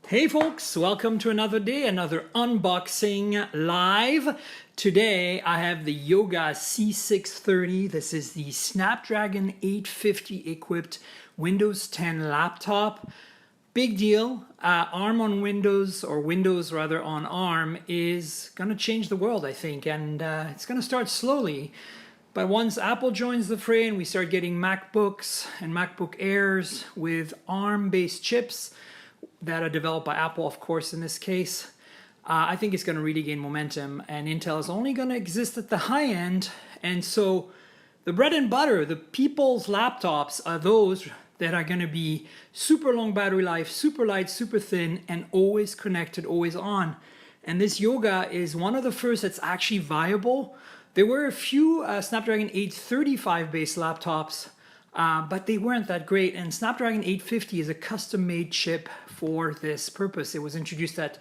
Hey folks, welcome to another day, another unboxing live. Today I have the Yoga C630. This is the Snapdragon 850 equipped Windows 10 laptop. Big deal. ARM on Windows, or Windows rather on ARM, is going to change the world, I think, and it's going to start slowly. But once Apple joins the fray and we start getting MacBooks and MacBook Airs with ARM-based chips that are developed by Apple, of course, in this case, I think it's going to really gain momentum, and Intel is only going to exist at the high end. And so the bread and butter, the people's laptops, are those that are going to be super long battery life, super light, super thin, and always connected, always on. And this Yoga is one of the first that's actually viable. There were a few Snapdragon 835 based laptops, but they weren't that great. And Snapdragon 850 is a custom-made chip for this purpose. It was introduced at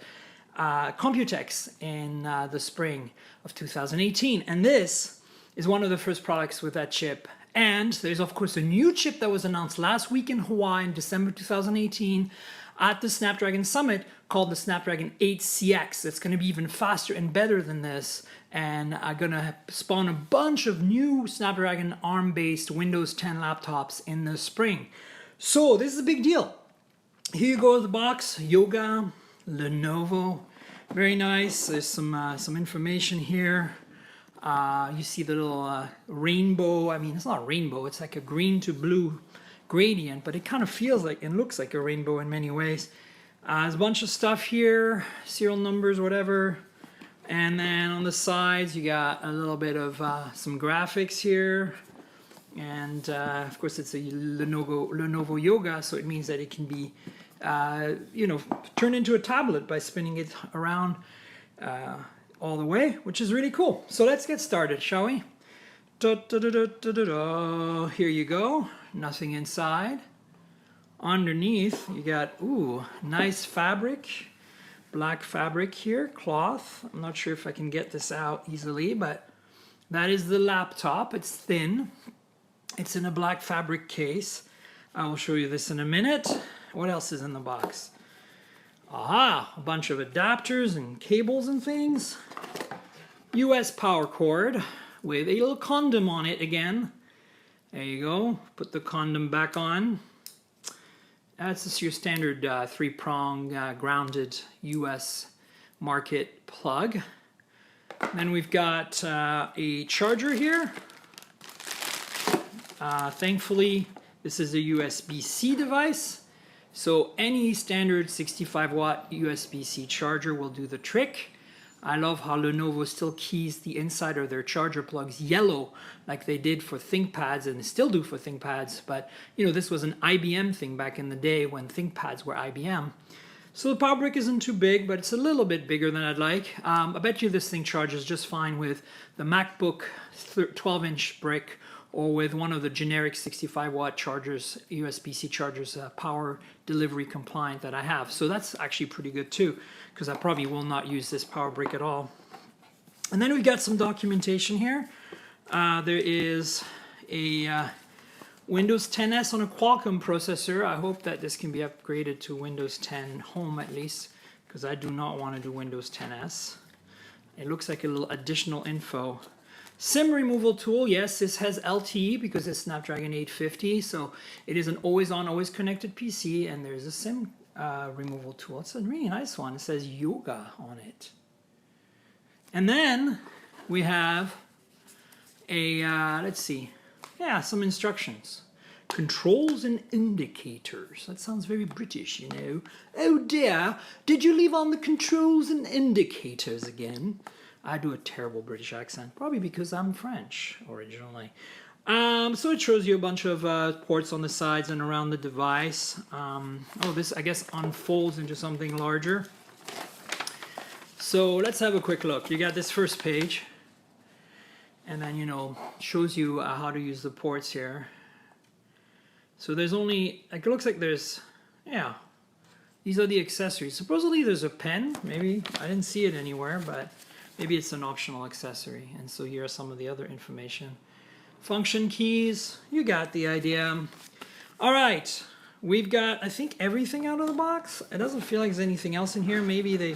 Computex in the spring of 2018. And this is one of the first products with that chip. And there's, of course, a new chip that was announced last week in Hawaii in December 2018 at the Snapdragon Summit called the Snapdragon 8CX. It's going to be even faster and better than this, and are going to spawn a bunch of new Snapdragon ARM-based Windows 10 laptops in the spring. So this is a big deal. Here you go with the box. Yoga, Lenovo, very nice. There's some information here. You see the little rainbow. I mean, it's not a rainbow. It's like a green to blue gradient, but it kind of feels like and looks like a rainbow in many ways. There's a bunch of stuff here, serial numbers, whatever. And then on the sides, you got a little bit of some graphics here. And of course, it's a Lenovo Yoga, so it means that it can be, turned into a tablet by spinning it around all the way, which is really cool. So let's get started, shall we? Here you go. Nothing inside. Underneath, you got, nice fabric. Black fabric here, cloth. I'm not sure if I can get this out easily, but that is the laptop. It's thin. It's in a black fabric case. I will show you this in a minute. What else is in the box? Aha, a bunch of adapters and cables and things. US power cord with a little condom on it again. There you go. Put the condom back on. That's just your standard three-prong grounded US market plug. Then we've got a charger here. Thankfully, this is a USB-C device. So any standard 65-watt USB-C charger will do the trick. I love how Lenovo still keys the inside of their charger plugs yellow, like they did for ThinkPads and still do for ThinkPads. But this was an IBM thing back in the day when ThinkPads were IBM. So the power brick isn't too big, but it's a little bit bigger than I'd like. I bet you this thing charges just fine with the MacBook 12-inch brick, or with one of the generic 65-watt chargers, USB-C chargers, power delivery compliant that I have. So that's actually pretty good too, because I probably will not use this power brick at all. And then we've got some documentation here. There is a Windows 10s on a Qualcomm processor. I hope that this can be upgraded to Windows 10 Home at least, because I do not want to do Windows 10s. It looks like a little additional info. SIM removal tool, yes, this has LTE because it's Snapdragon 850, so it is an always-on, always-connected PC, and there's a SIM removal tool. It's a really nice one. It says Yoga on it. And then we have a, some instructions. Controls and indicators. That sounds very British, Oh dear, did you leave on the controls and indicators again? I do a terrible British accent, probably because I'm French originally. So it shows you a bunch of ports on the sides and around the device. This, I guess, unfolds into something larger. So let's have a quick look. You got this first page, and then, shows you how to use the ports here. So there's only, it looks like there's, these are the accessories. Supposedly there's a pen, maybe. I didn't see it anywhere, but maybe it's an optional accessory. And so here are some of the other information. Function keys, you got the idea. All right, we've got, I think, everything out of the box. It doesn't feel like there's anything else in here. Maybe they,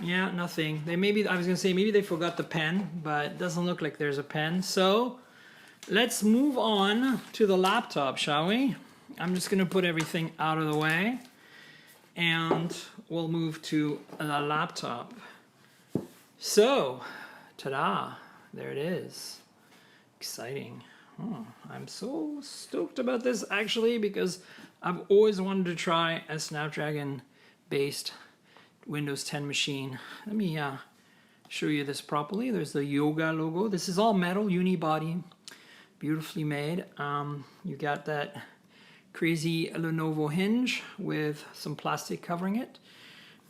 yeah, nothing. They maybe, I was gonna say maybe they forgot the pen, but it doesn't look like there's a pen. So let's move on to the laptop, shall we? I'm just gonna put everything out of the way and we'll move to the laptop. So, ta-da, there it is. Exciting. Oh, I'm so stoked about this actually because I've always wanted to try a Snapdragon based Windows 10 machine. Let me show you this properly. There's the Yoga logo. This is all metal, unibody, beautifully made. You got that crazy Lenovo hinge with some plastic covering it.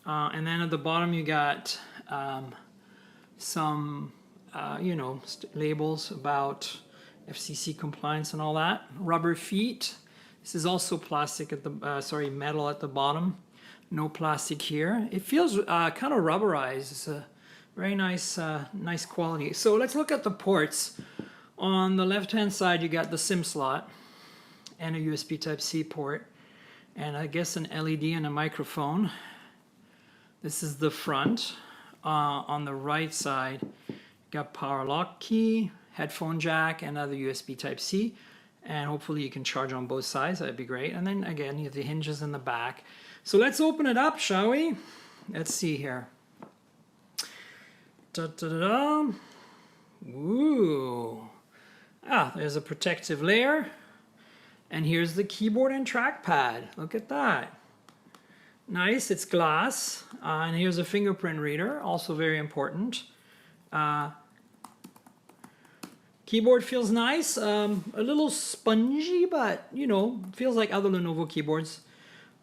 And then at the bottom you got some, you know, labels about FCC compliance and all that. Rubber feet. This is also plastic at the, metal at the bottom. No plastic here. It feels kind of rubberized. It's a very nice, nice quality. So let's look at the ports. On the left-hand side, you got the SIM slot and a USB Type-C port, and I guess an LED and a microphone. This is the front. On the right side, you got power lock key, headphone jack, and another USB Type-C, and hopefully you can charge on both sides. That'd be great. And then again, you have the hinges in the back. So let's open it up, shall we? Let's see here. Da-da-da-da. Ooh. Ah, there's a protective layer. And here's the keyboard and trackpad. Look at that. Nice, it's glass. And here's a fingerprint reader, also very important. Keyboard feels nice, a little spongy, but you know, feels like other Lenovo keyboards.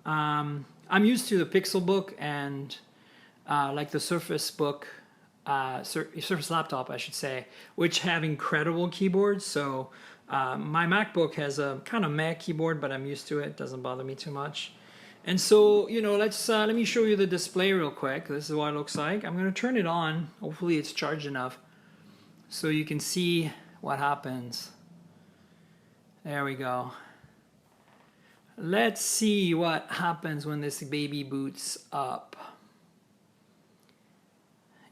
I'm used to the Pixelbook and like the Surface Book, Surface Laptop, I should say, which have incredible keyboards. So my MacBook has a kind of meh keyboard, but I'm used to it. It doesn't bother me too much. And so, you know, let me show you the display real quick. This is what it looks like. I'm going to turn it on. Hopefully it's charged enough so you can see what happens. There we go. Let's see what happens when this baby boots up.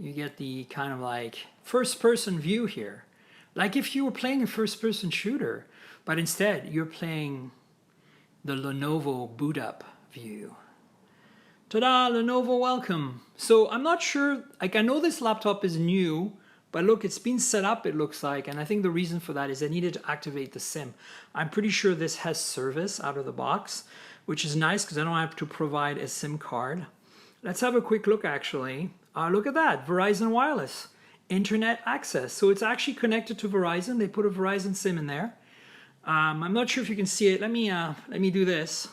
You get the kind of like first-person view here. Like if you were playing a first-person shooter, but instead you're playing the Lenovo boot up view. Ta-da, Lenovo, welcome. So I'm not sure, like I know this laptop is new, but look, it's been set up, it looks like, and I think the reason for that is I needed to activate the SIM. I'm pretty sure this has service out of the box, which is nice because I don't have to provide a SIM card. Let's have a quick look actually. Look at that, Verizon Wireless, internet access. So it's actually connected to Verizon. They put a Verizon SIM in there. I'm not sure if you can see it. Let me do this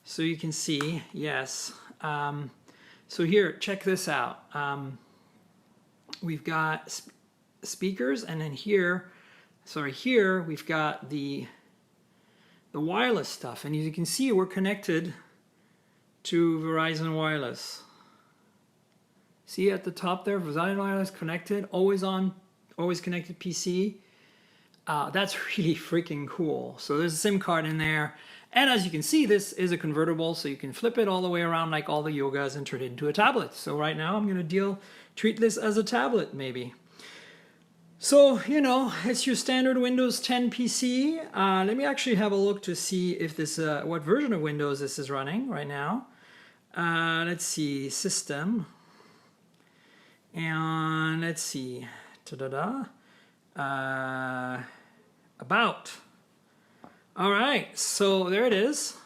so you can see. Yes. So here, check this out. We've got speakers, and then here we've got the wireless stuff. And as you can see, we're connected to Verizon Wireless. See at the top there, Verizon Wireless connected, always on, always connected PC. That's really freaking cool. So there's a SIM card in there. And as you can see, this is a convertible, so you can flip it all the way around like all the Yogas and turn it into a tablet. So right now I'm gonna treat this as a tablet maybe. So, you know, it's your standard Windows 10 PC. Let me actually have a look to see if this, what version of Windows this is running right now. Let's see, system. And let's see, about. All right, so there it is.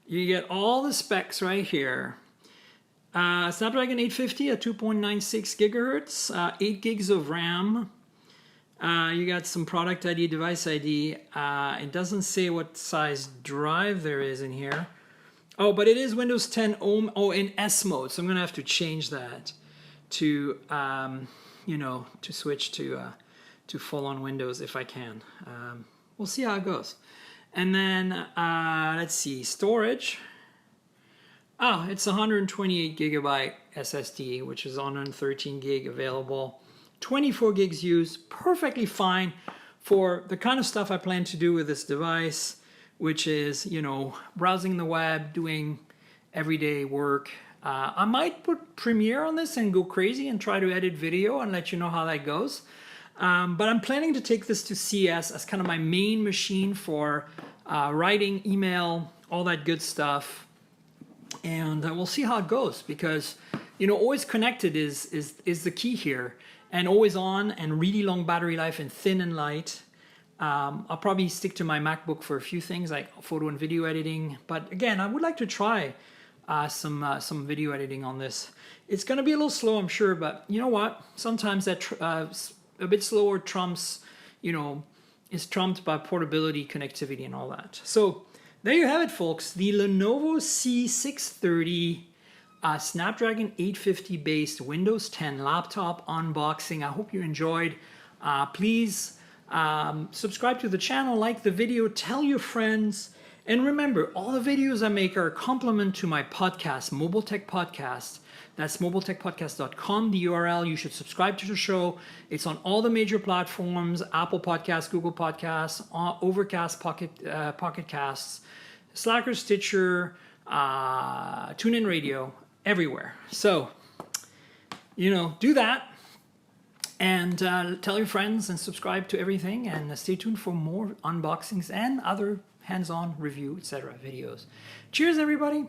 You get all the specs right here. Snapdragon 850 at 2.96 gigahertz, 8 gigs of RAM. You got some product ID, device ID. It doesn't say what size drive there is in here. Oh, but it is Windows 10 in S mode, so I'm gonna have to change that to, you know, to switch to full-on Windows if I can. We'll see how it goes. And then let's see, storage. Oh, it's 128 gigabyte SSD, which is 113 gig available. 24 gigs used, perfectly fine for the kind of stuff I plan to do with this device. which is, you know, browsing the web, doing everyday work. I might put Premiere on this and go crazy and try to edit video and let you know how that goes. But I'm planning to take this to CS as kind of my main machine for writing, email, all that good stuff. And we'll see how it goes, because, you know, always connected is the key here, and always on, and really long battery life, and thin and light. I'll probably stick to my MacBook for a few things like photo and video editing. But again, I would like to try some video editing on this. It's going to be a little slow, I'm sure, but you know what? Sometimes that a bit slower trumps, you know, is trumped by portability, connectivity, and all that. So there you have it, folks. The Lenovo C630 Snapdragon 850 based Windows 10 laptop unboxing. I hope you enjoyed. Please subscribe to the channel, like the video, tell your friends. And remember, all the videos I make are a complement to my podcast, Mobile Tech Podcast. That's mobiletechpodcast.com, the URL. You should subscribe to the show. It's on all the major platforms: Apple Podcasts, Google Podcasts, Overcast, Pocket Casts, Slacker, Stitcher, TuneIn Radio, everywhere. So, you know, do that. And tell your friends and subscribe to everything. And stay tuned for more unboxings and other hands-on review, etc. videos. Cheers, everybody.